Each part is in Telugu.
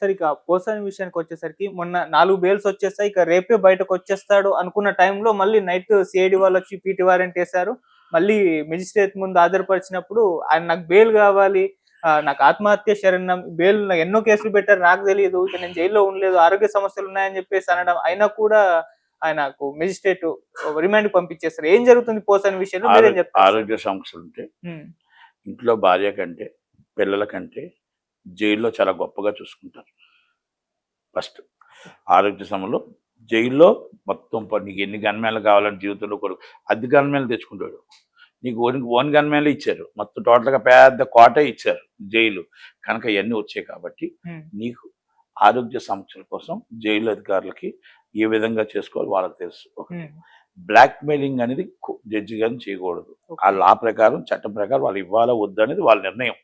సరే ఇక పోసాని విషయానికి వచ్చేసరికి మొన్న 4 బెయిల్స్ వచ్చేసాయి. ఇక రేపే బయటకొచ్చేస్తాడు అనుకున్న టైంలో మళ్ళీ నైట్ సీఐడీ వాళ్ళొచ్చి పీటీ వారెంట్ ఏసారు. మళ్ళీ మేజిస్ట్రేట్ ముందు హాజరుపరిచినప్పుడు ఆయన నాకు బెయిల్ గావాలి. నాకు ఆత్మహత్య శరణం బెయిల్ ఎన్నో కేసులు పెట్టారు నాకు తెలీదు. ఇక నేను జైల్‌లో ఉండలేదు. ఆరోగ్య సమస్యలున్నాయని జెప్పేసి అనడం. అయినా కూడా ఆయనకు మేజిస్ట్రేట్ రిమాండ్‌కి పంపించేసారు. ఏం జరుగుతుంది పోసాని విషయంలో మీరేం చెప్తారు? ఆరోగ్య సమస్యలుంటే ఇంట్లో భార్య కంటే, పిల్లల కంటే జైల్లో చాలా గొప్పగా చూసుకుంటారు. ఫస్ట్ ఆరోగ్య సమయంలో జైల్లో మొత్తం నీకు ఎన్ని గన్మేన్లు కావాలని జీవితంలో కొరకు అద్దె గన్మేన్లు తెచ్చుకుంటాడు. నీకు ఓన్ గన్మేన్లు ఇచ్చారు. మొత్తం టోటల్గా పెద్ద కోటే ఇచ్చారు జైలు. కనుక ఇవన్నీ వచ్చాయి కాబట్టి నీకు ఆరోగ్య సమస్యల కోసం జైలు అధికారులకి ఏ విధంగా చేసుకోవాలి వాళ్ళకి తెలుసు. బ్లాక్ మెయిలింగ్ అనేది జడ్జి గారిని చేయకూడదు. ఆ లా ప్రకారం చట్టం ప్రకారం వాళ్ళు ఇవ్వాలా వద్దు అనేది వాళ్ళ నిర్ణయం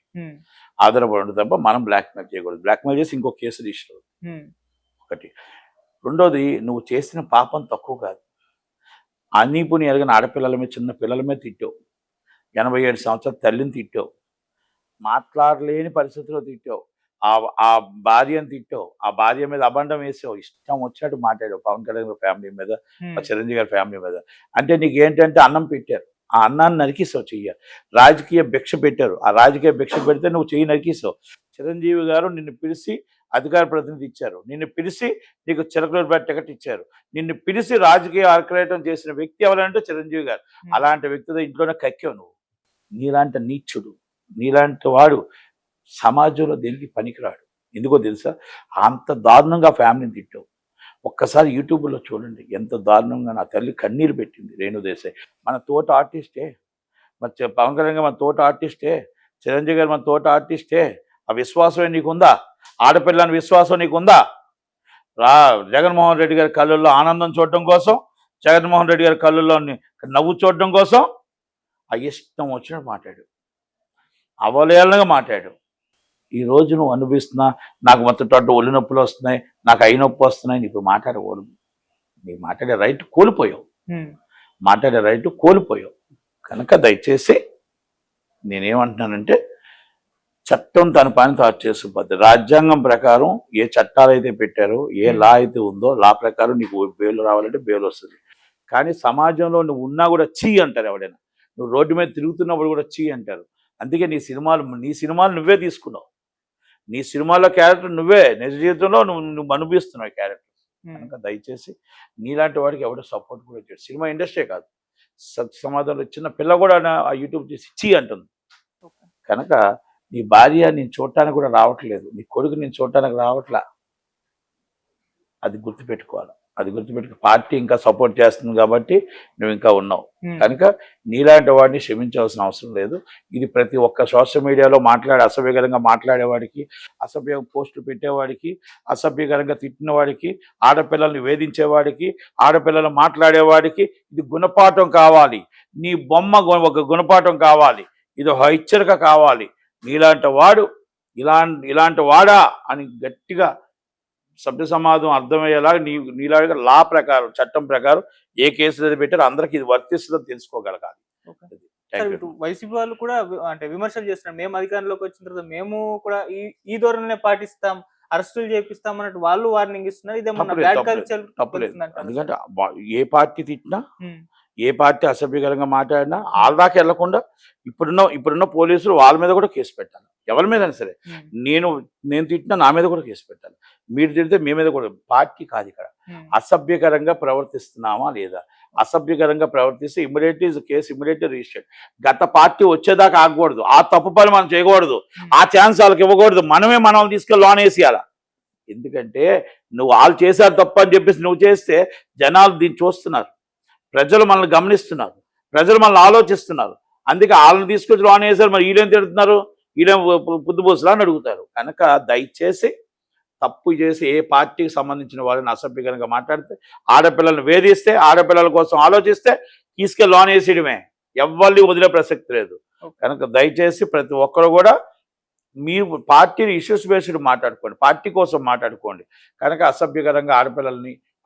ఆధారపడి తప్ప మనం బ్లాక్ మెయిల్ చేయకూడదు. బ్లాక్ మెయిల్ చేసి ఇంకో కేసు రిజిస్టర్ ఒకటి. రెండోది నువ్వు చేసిన పాపం తక్కువ కాదు. అన్నీపుని ఎరగని ఆడపిల్లల మీద చిన్న పిల్లల మీద తిట్టావు. 87 సంవత్సరాల తల్లిని తిట్టావు. మాట్లాడలేని పరిస్థితిలో తిట్టావు. ఆ భార్యను తిట్టావు. ఆ భార్య మీద అబండం వేసావు. ఇష్టం వచ్చినట్టు మాట్లాడావు పవన్ కళ్యాణ్ గారి ఫ్యామిలీ మీద, చిరంజీవి గారి ఫ్యామిలీ మీద. అంటే నీకు ఏంటంటే అన్నం పెట్టారు. ఆ అన్నాన్ని నరికిస్తావు చెయ్య. రాజకీయ భిక్ష పెట్టారు. ఆ రాజకీయ భిక్ష పెడితే నువ్వు చెయ్యి నరికిస్తావు. చిరంజీవి గారు నిన్ను పిలిచి అధికార ప్రతినిధి ఇచ్చారు. నిన్ను పిలిచి నీకు చిలకలూరుపేట టికెట్ ఇచ్చారు. నిన్ను పిలిచి రాజకీయ ఆర్కరేటం చేసిన వ్యక్తి ఎవరంటే చిరంజీవి గారు. అలాంటి వ్యక్తితో ఇంట్లోనే కక్కావు నువ్వు. నీలాంటి నీచుడు, నీలాంటి వాడు సమాజంలో దేనికి పనికిరాడు. ఎందుకో తెలుసా? అంత దారుణంగా ఫ్యామిలీని తిట్టావు. ఒక్కసారి యూట్యూబ్లో చూడండి ఎంత దారుణంగా. నా తల్లి కన్నీరు పెట్టింది రేణు దేశాయ్. మన తోట ఆర్టిస్టే, మరి పవన్ కళ్యాణ్ గారు మన తోట ఆర్టిస్టే, చిరంజీవి గారు మన తోట ఆర్టిస్టే. ఆ విశ్వాసమే నీకుందా? ఆడపిల్లని విశ్వాసం నీకుందా? జగన్మోహన్ రెడ్డి గారి కళ్ళల్లో ఆనందం చూడటం కోసం, జగన్మోహన్ రెడ్డి గారి కళ్ళల్లో నవ్వు చూడటం కోసం ఆ ఇష్టం వచ్చినట్టు మాట్లాడు, అవలేళనగా మాట్లాడు. ఈరోజు నువ్వు అనుభవిస్తున్నా నాకు మొత్తం ఒళ్ళు నొప్పులు వస్తున్నాయి, నాకు అయి నొప్పి వస్తున్నాయి, నీకు మాట్లాడకూడదు. నీకు మాట్లాడే రైట్ కోల్పోయావు. మాట్లాడే రైట్ కోల్పోయావు. కనుక దయచేసి నేనేమంటున్నానంటే చట్టం తన పని తాను చేసుకుపోద్ది. రాజ్యాంగం ప్రకారం ఏ చట్టాలు అయితే పెట్టారో, ఏ లా అయితే ఉందో లా ప్రకారం నీకు బెయిల్ రావాలంటే బెయిల్ వస్తుంది. కానీ సమాజంలో నువ్వు ఉన్నా కూడా చీ అంటారు ఎవడైనా. నువ్వు రోడ్డు మీద తిరుగుతున్నప్పుడు కూడా చీ అంటారు. అందుకే నీ సినిమాలు నువ్వే తీసుకున్నావు. నీ సినిమాలో క్యారెక్టర్ నువ్వే, నిజ జీవితంలో నువ్వు అనుభవిస్తున్నావు క్యారెక్టర్. కనుక దయచేసి నీలాంటి వాడికి ఎవడో సపోర్ట్ కూడా చేయడు. సినిమా ఇండస్ట్రీ కాదు, సమాజంలో చిన్న పిల్ల కూడా ఆ యూట్యూబ్ చేసి చీ అంటుంది. కనుక నీ భార్య నేను చూడటానికి కూడా రావట్లేదు, నీ కొడుకు నేను చూడటానికి రావట్లా. అది గుర్తుపెట్టుకోవాలి. అది గుర్తుపెట్టుకు పార్టీ ఇంకా సపోర్ట్ చేస్తుంది కాబట్టి నువ్వు ఇంకా ఉన్నావు. కనుక నీలాంటి వాడిని క్షమించాల్సిన అవసరం లేదు. ఇది ప్రతి ఒక్క సోషల్ మీడియాలో అసభ్యకరంగా మాట్లాడేవాడికి, అసభ్య పోస్టులు పెట్టేవాడికి, అసభ్యకరంగా తిట్టిన వాడికి, ఆడపిల్లల్ని వేధించేవాడికి, ఆడపిల్లలు మాట్లాడేవాడికి ఇది గుణపాఠం కావాలి. నీ బొమ్మ ఒక గుణపాఠం కావాలి. ఇది ఒక హెచ్చరిక కావాలి. నీలాంటి వాడు ఇలాంటి వాడా అని గట్టిగా సభ్య సమాజం అర్థమయ్యేలా నీలాగా లా ప్రకారం చట్టం ప్రకారం ఏ కేసులు అయితే పెట్టారో అందరికి ఇది వర్తిస్తుందని తెలుసుకోగలగాలి. వైసీపీ వాళ్ళు కూడా అంటే విమర్శలు చేస్తున్నారు. మేము అధికారంలోకి వచ్చిన తర్వాత మేము కూడా ఈ ధోరణినే పాటిస్తాం, అరెస్టులు చేపిస్తాం అన్నట్టు వాళ్ళు వార్నింగ్ ఇస్తున్నారు. ఇదేమన్నా బ్యాడ్ కల్చర్ తప్పలేదు. ఎందుకంటే ఏ పార్టీ తిట్టినా, ఏ పార్టీ అసభ్యకరంగా మాట్లాడినా వాళ్ళ దాకా వెళ్లకుండా ఇప్పుడున్న పోలీసులు వాళ్ళ మీద కూడా కేసు పెట్టాలి. ఎవరి మీద సరే, నేను తిట్టినా నా మీద కూడా కేసు పెట్టాలి. మీరు తిడితే మీ మీద కూడా. పార్టీ కాదు ఇక్కడ. అసభ్యకరంగా ప్రవర్తిస్తున్నామా లేదా? అసభ్యకరంగా ప్రవర్తిస్తే ఇమ్మీడియట్లీ కేసు ఇమ్మీడియట్లీ రిజిస్టర్డ్. గత పార్టీ వచ్చేదాకా ఆగకూడదు. ఆ తప్పు పని మనం చేయకూడదు. ఆ ఛాన్స్ వాళ్ళకి ఇవ్వకూడదు. మనం తీసుకెళ్ళి లోన్ వేసేయాల. ఎందుకంటే నువ్వు వాళ్ళు చేశారు తప్పు అని చెప్పేసి నువ్వు చేస్తే జనాలు దీన్ని చూస్తున్నారు, ప్రజలు మనల్ని గమనిస్తున్నారు, ప్రజలు మనల్ని ఆలోచిస్తున్నారు. అందుకే వాళ్ళని తీసుకొచ్చి లోన్ వేసారు. మరి వీళ్ళేం తిడుతున్నారు, వీళ్ళేం పొద్దుబోసులా అని అడుగుతారు. కనుక దయచేసి తప్పు చేసి ఏ పార్టీకి సంబంధించిన వాళ్ళని అసభ్యకరంగా మాట్లాడితే, ఆడపిల్లలను వేధిస్తే, ఆడపిల్లల కోసం ఆలోచిస్తే తీసుకెళ్ళి లోన్ వేసేయడమే. ఎవరిని వదిలే ప్రసక్తి లేదు. కనుక దయచేసి ప్రతి ఒక్కరు కూడా మీరు పార్టీని ఇష్యూస్ బేస్డ్ మాట్లాడుకోండి, పార్టీ కోసం మాట్లాడుకోండి. కనుక అసభ్యకరంగా ఆడపిల్లల్ని